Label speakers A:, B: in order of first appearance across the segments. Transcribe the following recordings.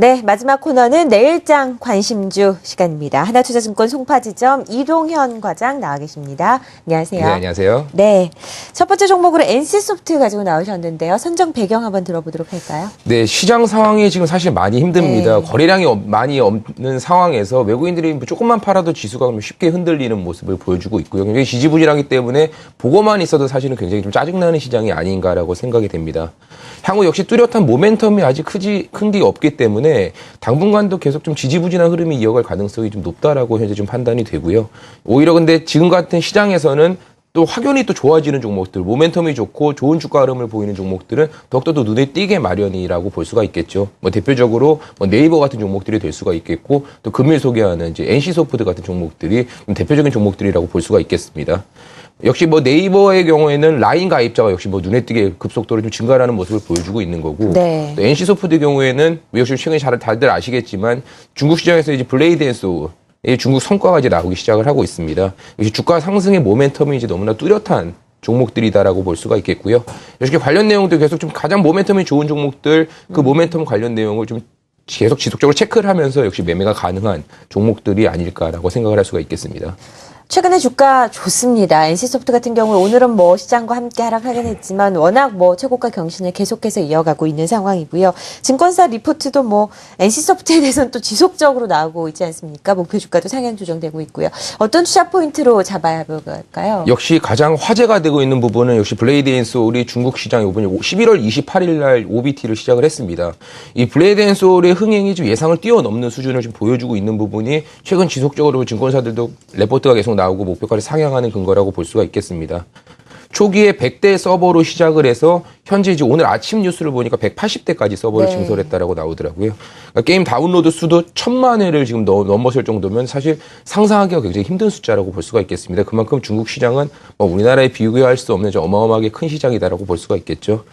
A: 네, 마지막 코너는 내일장 관심주 시간입니다. 하나투자증권 송파지점 이동현 과장 나와 계십니다. 안녕하세요.
B: 네, 안녕하세요.
A: 네, 첫 번째 종목으로 NC소프트 가지고 나오셨는데요. 선정 배경 한번 들어보도록 할까요?
B: 네, 시장 상황이 지금 사실 많이 힘듭니다.
A: 네.
B: 거래량이 많이 없는 상황에서 외국인들이 조금만 팔아도 지수가 쉽게 흔들리는 모습을 보여주고 있고요. 굉장히 지지부진하기 때문에 보고만 있어도 사실은 굉장히 좀 짜증나는 시장이 아닌가라고 생각이 됩니다. 향후 역시 뚜렷한 모멘텀이 아직 큰 게 없기 때문에 당분간도 계속 좀 지지부진한 흐름이 이어갈 가능성이 좀 높다라고 현재 좀 판단이 되고요. 오히려 근데 지금 같은 시장에서는 또 확연히 또 좋아지는 종목들, 모멘텀이 좋고 좋은 주가 흐름을 보이는 종목들은 더욱더 또 눈에 띄게 마련이라고 볼 수가 있겠죠. 대표적으로 네이버 같은 종목들이 될 수가 있겠고, 또 금일 소개하는 이제 NC소프트 같은 종목들이 좀 대표적인 종목들이라고 볼 수가 있겠습니다. 역시 네이버의 경우에는 라인 가입자가 역시 눈에 띄게 급속도로 좀 증가하는 모습을 보여주고 있는 거고,
A: 네.
B: 또 NC소프트의 경우에는 역시 최근에 다들 아시겠지만 중국 시장에서 이제 블레이드 앤 소울 중국 성과가 이제 나오기 시작을 하고 있습니다. 역시 주가 상승의 모멘텀이 이제 너무나 뚜렷한 종목들이다라고 볼 수가 있겠고요. 역시 관련 내용도 계속 좀 가장 모멘텀이 좋은 종목들, 그 모멘텀 관련 내용을 좀 계속 지속적으로 체크를 하면서 역시 매매가 가능한 종목들이 아닐까라고 생각을 할 수가 있겠습니다.
A: 최근에 주가 좋습니다. NC소프트 같은 경우 오늘은 시장과 함께 하락하긴 했지만 워낙 최고가 경신을 계속해서 이어가고 있는 상황이고요. 증권사 리포트도 NC소프트에 대해서는 또 지속적으로 나오고 있지 않습니까? 목표 주가도 상향 조정되고 있고요. 어떤 투자 포인트로 잡아야 할까요?
B: 역시 가장 화제가 되고 있는 부분은 역시 블레이드 앤 소울이 중국 시장에 이번에 11월 28일 날 OBT를 시작을 했습니다. 이 블레이드 앤 소울의 흥행이 좀 예상을 뛰어넘는 수준을 좀 보여주고 있는 부분이 최근 지속적으로 증권사들도 레포트가 계속 나오고 목표가를 상향하는 근거라고 볼 수가 있겠습니다. 초기에 100대 서버로 시작을 해서 현재 이제 오늘 아침 뉴스를 보니까 180대까지 서버를
A: 네.
B: 증설했다라고 나오더라고요. 그러니까 게임 다운로드 수도 1000만 회를 지금 넘어설 정도면 사실 상상하기가 굉장히 힘든 숫자라고 볼 수가 있겠습니다. 그만큼 중국 시장은 우리나라에 비교할 수 없는 어마어마하게 큰 시장이다라고 볼 수가 있겠죠.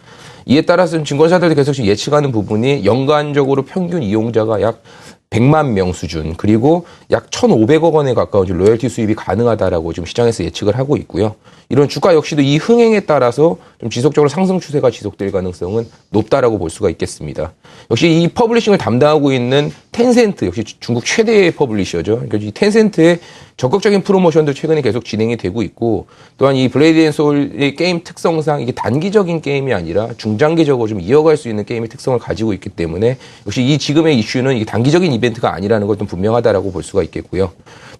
B: 이에 따라서 증권사들도 계속 예측하는 부분이 연간적으로 평균 이용자가 약 100만 명 수준, 그리고 약 1,500억 원에 가까운 로열티 수입이 가능하다라고 지금 시장에서 예측을 하고 있고요. 이런 주가 역시도 이 흥행에 따라서 좀 지속적으로 상승 추세가 지속될 가능성은 높다라고 볼 수가 있겠습니다. 역시 이 퍼블리싱을 담당하고 있는 텐센트, 역시 중국 최대의 퍼블리셔죠. 그러니까 이 텐센트의 적극적인 프로모션도 최근에 계속 진행이 되고 있고, 또한 이 블레이드 앤 소울의 게임 특성상 이게 단기적인 게임이 아니라 중장기적으로 좀 이어갈 수 있는 게임의 특성을 가지고 있기 때문에 역시 이 지금의 이슈는 이게 단기적인 이벤트가 아니라는 걸 좀 분명하다라고 볼 수가 있겠고요.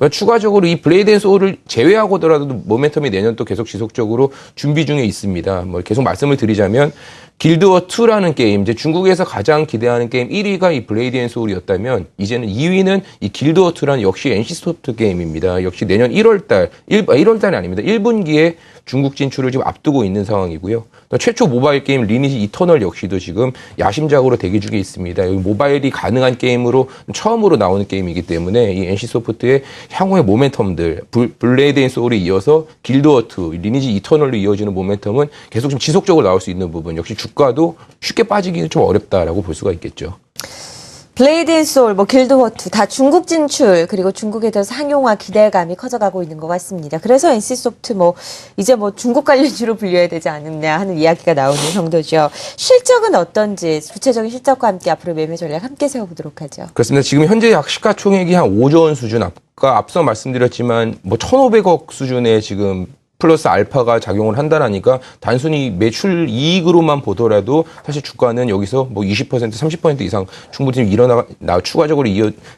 B: 추가적으로 이 블레이드 앤 소울을 제외하고더라도 모멘텀이 내년 또 계속 지속적으로 준비 중에 있습니다. 계속 말씀을 드리자면 길드워 2라는 게임, 이제 중국에서 가장 기대하는 게임 1위가 이 블레이드 앤 소울이었다면 이제는 2위는 이 길드워 2라는 역시 NC소프트 게임입니다. 역시 내년 1월달이 아닙니다. 1분기에 중국 진출을 지금 앞두고 있는 상황이고요. 또 최초 모바일 게임 리니지 이터널 역시도 지금 야심작으로 대기 중에 있습니다. 여기 모바일이 가능한 게임으로 처음으로 나오는 게임이기 때문에 이 NC소프트의 향후의 모멘텀들, 블레이드 앤 소울에 이어서 길드워 2, 리니지 이터널로 이어지는 모멘텀은 계속 좀 지속적으로 나올 수 있는 부분, 역시 주가도 쉽게 빠지기는 좀 어렵다라고 볼 수가 있겠죠.
A: 블레이드 앤 소울, 길드워 2 다 중국 진출, 그리고 중국에 대해서 상용화 기대감이 커져가고 있는 것 같습니다. 그래서 NC소프트 이제 중국 관련주로 불려야 되지 않느냐 하는 이야기가 나오는 정도죠. 실적은 어떤지 구체적인 실적과 함께 앞으로 매매 전략 함께 세워보도록 하죠.
B: 그렇습니다. 지금 현재 시가총액이 한 5조 원 수준, 아까 앞서 말씀드렸지만 1,500억 수준의 지금 플러스 알파가 작용을 한다라니까 단순히 매출 이익으로만 보더라도 사실 주가는 여기서 20%, 30% 이상 충분히 추가적으로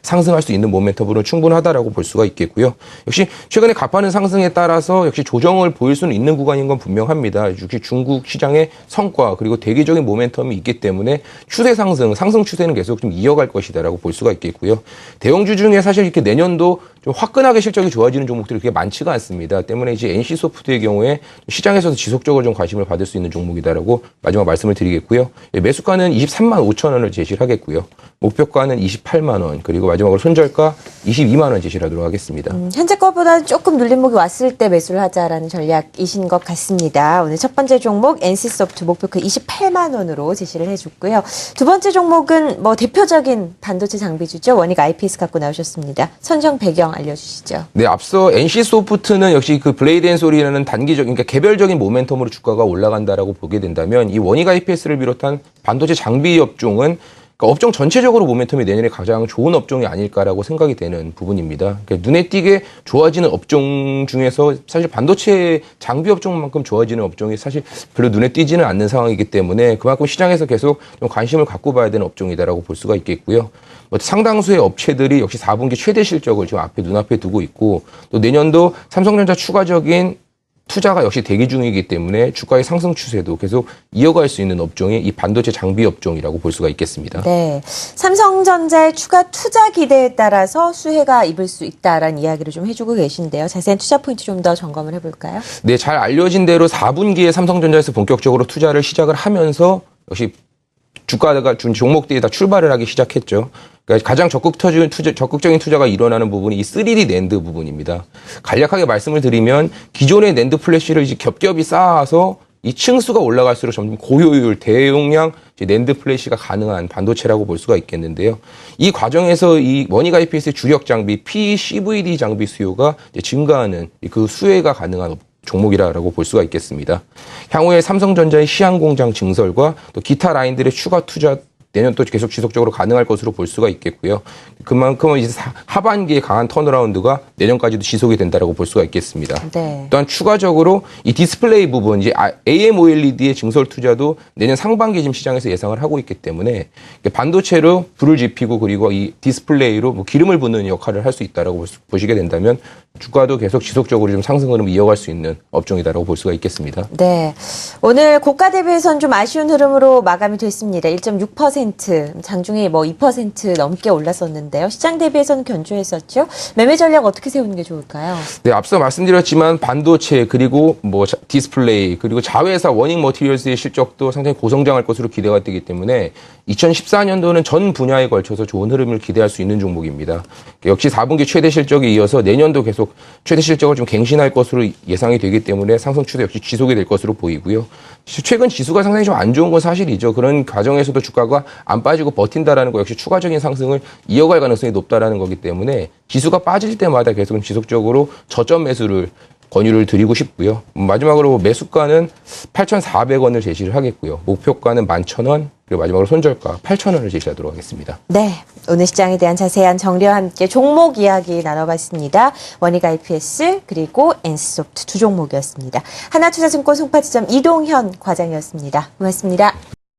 B: 상승할 수 있는 모멘텀으로 충분하다라고 볼 수가 있겠고요. 역시 최근에 가파른 상승에 따라서 역시 조정을 보일 수는 있는 구간인 건 분명합니다. 역시 중국 시장의 성과 그리고 대기적인 모멘텀이 있기 때문에 상승 추세는 계속 좀 이어갈 것이다라고 볼 수가 있겠고요. 대형주 중에 사실 이렇게 내년도 좀 화끈하게 실적이 좋아지는 종목들이 그렇게 많지가 않습니다. 때문에 이제 NC소프트의 경우에 시장에서도 지속적으로 좀 관심을 받을 수 있는 종목이다라고 마지막 말씀을 드리겠고요. 매수가는 23만 5천 원을 제시를 하겠고요. 목표가는 28만 원, 그리고 마지막으로 손절가 22만 원 제시를 하도록 하겠습니다. 현재
A: 거보다는 조금 눌림목이 왔을 때 매수를 하자라는 전략이신 것 같습니다. 오늘 첫 번째 종목 NC소프트 목표가 28만 원으로 제시를 해줬고요. 두 번째 종목은 대표적인 반도체 장비주죠. 원익 IPS 갖고 나오셨습니다. 선정 배경 알려주시죠.
B: 네, 앞서 NC소프트는 역시 그 블레이드 앤 소울이라는 단기적인, 그러니까 개별적인 모멘텀으로 주가가 올라간다라고 보게 된다면 이 원익 IPS를 비롯한 반도체 장비 업종은 그러니까 업종 전체적으로 모멘텀이 내년에 가장 좋은 업종이 아닐까라고 생각이 되는 부분입니다. 그러니까 눈에 띄게 좋아지는 업종 중에서 사실 반도체 장비 업종만큼 좋아지는 업종이 사실 별로 눈에 띄지는 않는 상황이기 때문에 그만큼 시장에서 계속 좀 관심을 갖고 봐야 되는 업종이다라고 볼 수가 있겠고요. 뭐 상당수의 업체들이 역시 4분기 최대 실적을 지금 눈앞에 두고 있고 또 내년도 삼성전자 추가적인 투자가 역시 대기 중이기 때문에 주가의 상승 추세도 계속 이어갈 수 있는 업종이 이 반도체 장비 업종이라고 볼 수가 있겠습니다.
A: 네, 삼성전자의 추가 투자 기대에 따라서 수혜가 입을 수 있다라는 이야기를 좀 해주고 계신데요. 자세한 투자 포인트 좀 더 점검을 해볼까요?
B: 네, 잘 알려진 대로 4분기에 삼성전자에서 본격적으로 투자를 시작을 하면서 역시 주가가 준 종목들이 다 출발을 하기 시작했죠. 그러니까 가장 적극적인 투자가 일어나는 부분이 이 3D 낸드 부분입니다. 간략하게 말씀을 드리면 기존의 낸드 플래시를 이제 겹겹이 쌓아서 이 층수가 올라갈수록 점점 고효율, 대용량 낸드 플래시가 가능한 반도체라고 볼 수가 있겠는데요. 이 과정에서 이 원익 IPS의 주력 장비 PCVD 장비 수요가 이제 증가하는 그 수혜가 가능한 종목이라고 볼 수가 있겠습니다. 향후에 삼성전자의 시안 공장 증설과 또 기타 라인들의 추가 투자 내년 또 계속 지속적으로 가능할 것으로 볼 수가 있겠고요. 그만큼은 이제 하반기에 강한 턴어라운드가 내년까지도 지속이 된다라고 볼 수가 있겠습니다.
A: 네.
B: 또한 추가적으로 이 디스플레이 부분, 이제 AMOLED의 증설 투자도 내년 상반기 지금 시장에서 예상을 하고 있기 때문에 반도체로 불을 지피고 그리고 이 디스플레이로 뭐 기름을 붓는 역할을 할 수 있다라고 보시게 된다면 주가도 계속 지속적으로 좀 상승 흐름을 이어갈 수 있는 업종이다라고 볼 수가 있겠습니다.
A: 네, 오늘 고가 대비해서는 좀 아쉬운 흐름으로 마감이 됐습니다. 1.6% 장중에 뭐 2% 넘게 올랐었는데요. 시장 대비해서는 견조했었죠. 매매 전략 어떻게 세우는 게 좋을까요?
B: 네, 앞서 말씀드렸지만 반도체 그리고 뭐 디스플레이 그리고 자회사 원익 머티리얼스의 실적도 상당히 고성장할 것으로 기대가 되기 때문에 2014년도는 전 분야에 걸쳐서 좋은 흐름을 기대할 수 있는 종목입니다. 역시 4분기 최대 실적에 이어서 내년도 계속 최대 실적을 좀 갱신할 것으로 예상이 되기 때문에 상승 추세 역시 지속이 될 것으로 보이고요. 최근 지수가 상당히 좀 안 좋은 건 사실이죠. 그런 과정에서도 주가가 안 빠지고 버틴다라는 거 역시 추가적인 상승을 이어갈 가능성이 높다라는 거기 때문에 지수가 빠질 때마다 계속 지속적으로 저점 매수를 권유를 드리고 싶고요. 마지막으로 매수가는 8,400원을 제시를 하겠고요. 목표가는 11,000원, 그리고 마지막으로 손절가 8,000원을 제시하도록 하겠습니다.
A: 네, 오늘 시장에 대한 자세한 정리와 함께 종목 이야기 나눠봤습니다. 원익 IPS 그리고 NC소프트 두 종목이었습니다. 하나투자증권 송파지점 이동현 과장이었습니다. 고맙습니다.